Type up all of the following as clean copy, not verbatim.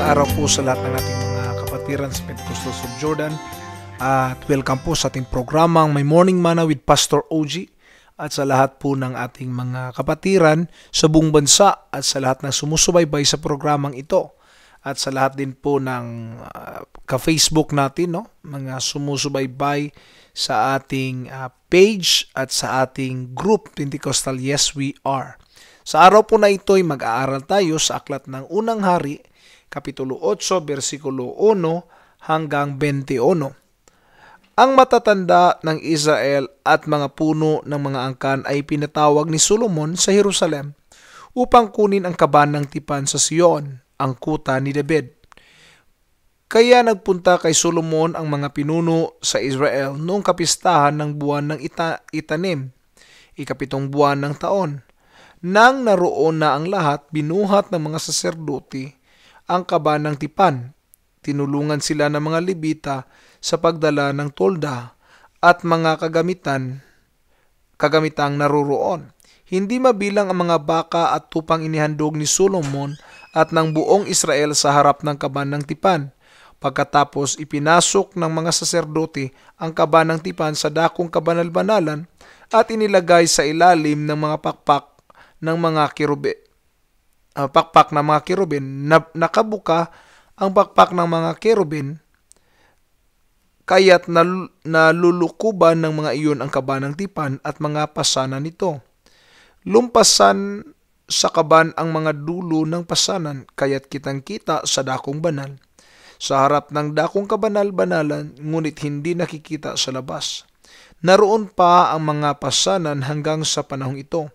araw po sa lahat ng ating mga kapatiran sa Pentecostals of Jordan at welcome po sa ating programang My Morning Manna with Pastor OG at sa lahat po ng ating mga kapatiran sa buong bansa at sa lahat na sumusubaybay sa programang ito at sa lahat din po ng ka-Facebook natin, no? Mga sumusubaybay sa ating page at sa ating group Pentecostal Yes We Are. Sa araw po na ito ay mag-aaral tayo sa aklat ng Unang Hari, Kapitulo 8, versikulo 1 hanggang 21. Ang matatanda ng Israel at mga puno ng mga angkan ay pinatawag ni Solomon sa Jerusalem upang kunin ang kaban ng tipan sa Sion, ang kuta ni David. Kaya nagpunta kay Solomon ang mga pinuno sa Israel noong kapistahan ng buwan ng Itanim, ikapitong buwan ng taon. Nang naroon na ang lahat, binuhat ng mga saserdote ang kaban ng tipan. Tinulungan sila ng mga Levita sa pagdala ng tolda at mga kagamitang naroroon. Hindi mabilang ang mga baka at tupang inihandog ni Solomon at ng buong Israel sa harap ng kaban ng tipan. Pagkatapos ipinasok ng mga saserdote ang kaban ng tipan sa dakong kabanal-banalan at inilagay sa ilalim ng mga pakpak ng mga kerubin. Nakabuka ang pakpak ng mga kerubin, kaya't nalulukuban ng mga iyon ang kaban ng tipan at mga pasanan nito. Lumpasan sa kaban ang mga dulo ng pasanan, kaya't kitang-kita sa dakong banal. Sa harap ng dakong kabanal-banalan, ngunit hindi nakikita sa labas. Naroon pa ang mga pasanan hanggang sa panahong ito.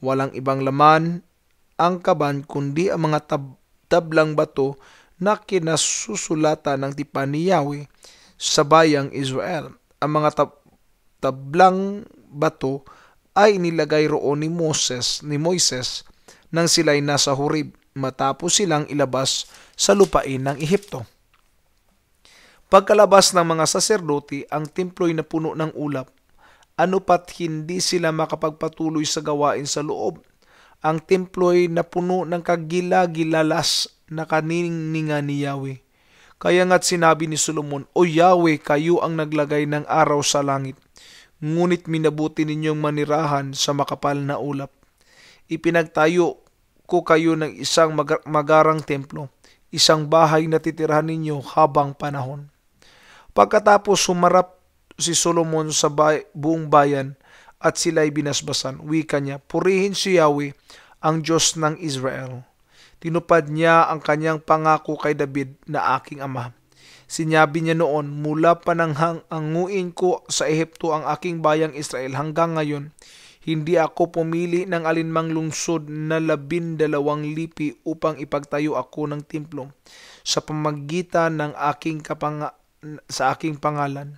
Walang ibang laman ang kaban kundi ang mga tablang bato na kinasusulatan ng tipan ni Yahweh sa bayang Israel. Ang mga tablang bato ay inilagay roon ni Moises nang sila'y nasa Horeb matapos silang ilabas sa lupain ng Ehipto. Pagkalabas ng mga saserdote, ang templo'y napuno ng ulap. Ano pat hindi sila makapagpatuloy sa gawain sa loob. Ang templo'y napuno ng kagila-gilalas na kaniningan ni Yahweh. Kaya nga't sinabi ni Solomon, O Yahweh, kayo ang naglagay ng araw sa langit, ngunit minabuti ninyong manirahan sa makapal na ulap. Ipinagtayo ko kayo ng isang magarang templo, isang bahay na titirhan ninyo habang panahon. Pagkatapos humarap si Solomon sa buong bayan at sila'y binasbasan. Wika niya, purihin si Yahweh, ang Diyos ng Israel. Tinupad niya ang kanyang pangako kay David na aking ama. Sinabi niya noon, mula pananghang anguin ko sa Ehipto ang aking bayang Israel hanggang ngayon, hindi ako pumili ng alinmang lungsod na 12 lipi upang ipagtayo ako ng templo sa pamagitan ng sa aking pangalan.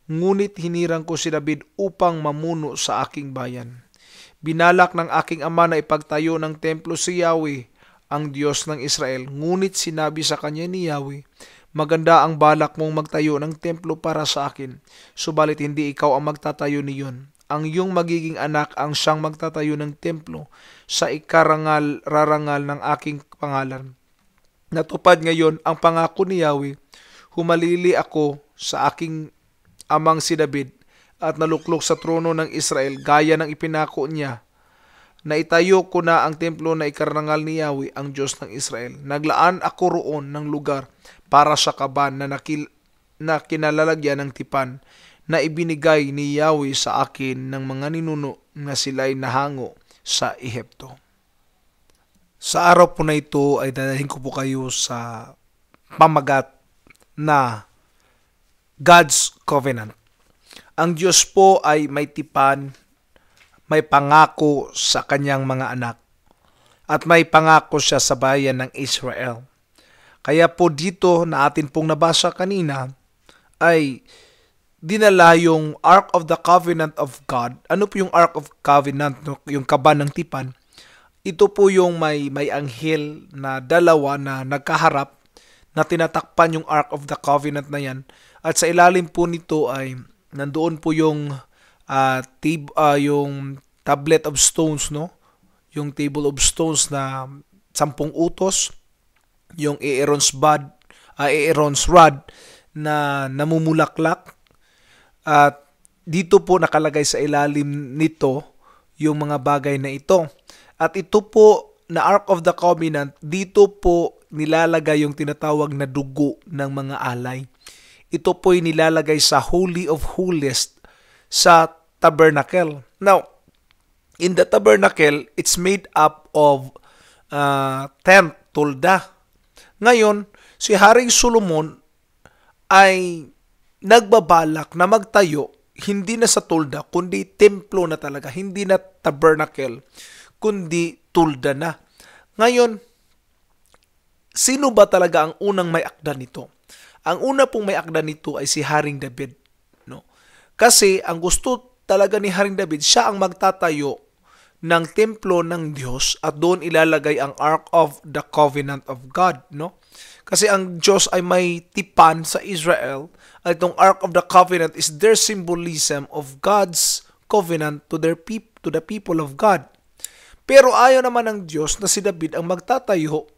Ngunit hinirang ko si David upang mamuno sa aking bayan. Binalak ng aking ama na ipagtayo ng templo si Yahweh, ang Diyos ng Israel. Ngunit sinabi sa kanya ni Yahweh, maganda ang balak mong magtayo ng templo para sa akin, subalit hindi ikaw ang magtatayo niyon. Ang iyong magiging anak ang siyang magtatayo ng templo sa rarangal ng aking pangalan. Natupad ngayon ang pangako ni Yahweh. Humalili ako sa aking amang si David at naluklok sa trono ng Israel gaya ng ipinako niya. Naitayo ko na ang templo na ikarangal ni Yahweh, ang Diyos ng Israel. Naglaan ako roon ng lugar para sa kaban na kinalalagyan ng tipan na ibinigay ni Yahweh sa akin ng mga ninuno na sila'y nahango sa Ehipto. Sa araw po na ito ay dadahin ko po kayo sa pamagat na God's Covenant. Ang Diyos po ay may tipan, may pangako sa kanyang mga anak, at may pangako siya sa bayan ng Israel. Kaya po dito na atin pong nabasa kanina ay dinala yung Ark of the Covenant of God. Ano po yung Ark of Covenant? Yung kaban ng tipan. Ito po yung may anghel na dalawa na nagkaharap na tinatakpan yung Ark of the Covenant na yan. At sa ilalim po nito ay nandoon po yung yung tablet of stones, no? Yung table of stones na 10 utos yung Aaron's rod na namumulaklak, at dito po nakalagay sa ilalim nito yung mga bagay na ito. At ito po na Ark of the Covenant, dito po nilalagay yung tinatawag na dugo ng mga alay. Ito po'y nilalagay sa Holy of Holiest sa tabernacle. Now, in the tabernacle, it's made up of tent, tulda. Ngayon, si Haring Solomon ay nagbabalak na magtayo hindi na sa tulda, kundi templo na talaga. Hindi na tabernacle, kundi tulda na. Ngayon, sino ba talaga ang unang may akda nito? Ang una pong may akda nito ay si Haring David. No? Kasi ang gusto talaga ni Haring David, siya ang magtatayo ng templo ng Diyos at doon ilalagay ang Ark of the Covenant of God. No? Kasi ang Diyos ay may tipan sa Israel at itong Ark of the Covenant is their symbolism of God's covenant to the people of God. Pero ayaw naman ng Diyos na si David ang magtatayo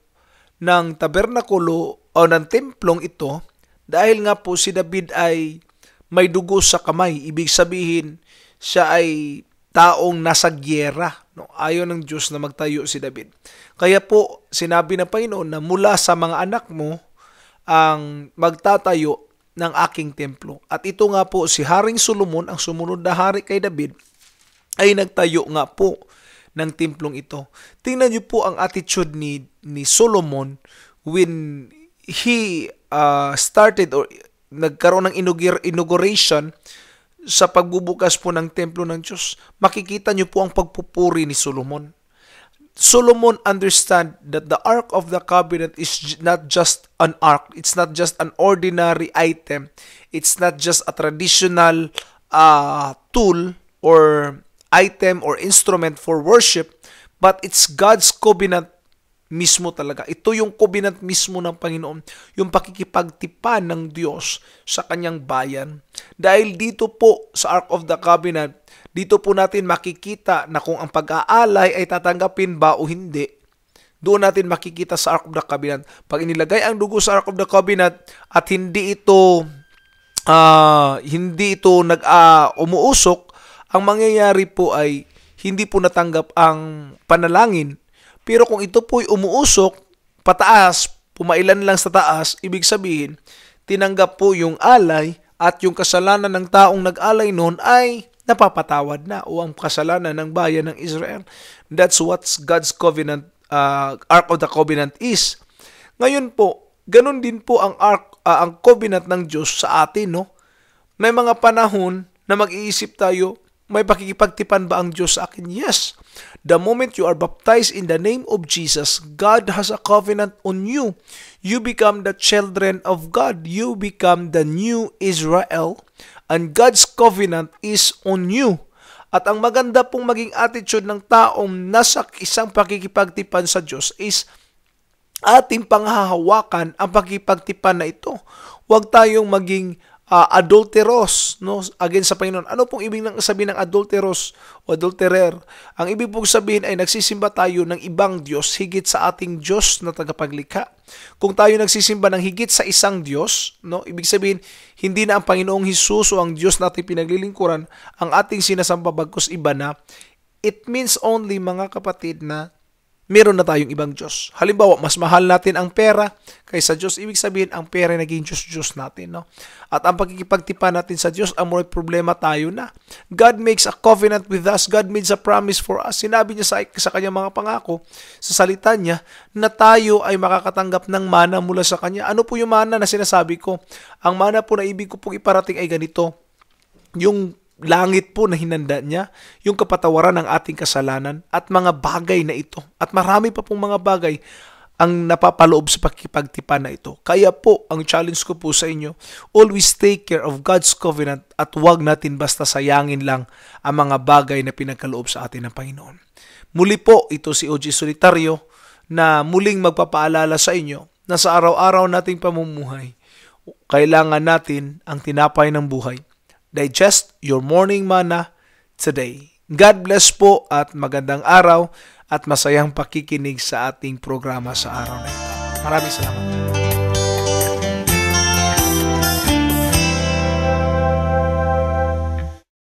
ng tabernakulo o ng templong ito dahil nga po si David ay may dugo sa kamay. Ibig sabihin, siya ay taong nasa gyera. No? Ayaw ng Diyos na magtayo si David. Kaya po, sinabi ng Panginoon na mula sa mga anak mo ang magtatayo ng aking templo. At ito nga po, si Haring Solomon, ang sumunod na hari kay David, ay nagtayo nga po ng templong ito. Tingnan niyo po ang attitude ni Solomon when he started or nagkaroon ng inauguration sa pagbubukas po ng templo ng Diyos. Makikita niyo po ang pagpupuri ni Solomon. Solomon understand that the Ark of the Covenant is not just an ark. It's not just an ordinary item. It's not just a traditional tool or item or instrument for worship, but it's God's covenant mismo talaga. Ito yung covenant mismo ng Panginoon, yung pakikipagtipan ng Diyos sa kanyang bayan. Dahil dito po sa Ark of the Covenant, dito po natin makikita na kung ang pag-aalay ay tatanggapin ba o hindi. Doon natin makikita sa Ark of the Covenant. Pag inilagay ang dugo sa Ark of the Covenant at hindi ito umuusok, ang mangyayari po ay hindi po natanggap ang panalangin. Pero kung ito po'y umuusok, pataas, pumailan lang sa taas, ibig sabihin, tinanggap po yung alay at yung kasalanan ng taong nag-alay noon ay napapatawad na o ang kasalanan ng bayan ng Israel. That's what God's covenant, Ark of the Covenant is. Ngayon po, ganun din po ang ang covenant ng Diyos sa atin, no? May mga panahon na mag-iisip tayo, may pakikipagtipan ba ang Diyos sa akin? Yes. The moment you are baptized in the name of Jesus, God has a covenant on you. You become the children of God. You become the new Israel. And God's covenant is on you. At ang maganda pong maging attitude ng taong nasa isang pakikipagtipan sa Diyos is ating panghahawakan ang pakikipagtipan na ito. Huwag tayong maging adulteros, no, against sa Panginoon. Ano pong ibig sabihin ng adulteros o adulterer? Ang ibig pong sabihin ay nagsisimba tayo ng ibang Diyos higit sa ating Diyos na tagapaglikha. Kung tayo nagsisimba ng higit sa isang Diyos, no, ibig sabihin hindi na ang Panginoong Hesus o ang Diyos natin pinaglilingkuran ang ating sinasamba bagkus iba na. It means only, mga kapatid, na meron na tayong ibang Diyos. Halimbawa, mas mahal natin ang pera kaysa Diyos. Ibig sabihin, ang pera naging Diyos natin. No? At ang pagkikipagtipan natin sa Diyos, ang may problema tayo na. God makes a covenant with us. God makes a promise for us. Sinabi niya sa kanyang mga pangako, sa salita niya, na tayo ay makakatanggap ng mana mula sa kanya. Ano po yung mana na sinasabi ko? Ang mana po na ibig ko pong iparating ay ganito. Yung langit po na hinanda niya, yung kapatawaran ng ating kasalanan at mga bagay na ito. At marami pa pong mga bagay ang napapaloob sa pakikipagtipan na ito. Kaya po, ang challenge ko po sa inyo, always take care of God's covenant at huwag natin basta sayangin lang ang mga bagay na pinagkaloob sa atin ng Panginoon. Muli po, ito si OG Solitario na muling magpapaalala sa inyo na sa araw-araw nating pamumuhay, kailangan natin ang tinapay ng buhay. Digest your morning manna today. God bless po at magandang araw at masayang pakikinig sa ating programa sa araw na ito. Maraming salamat.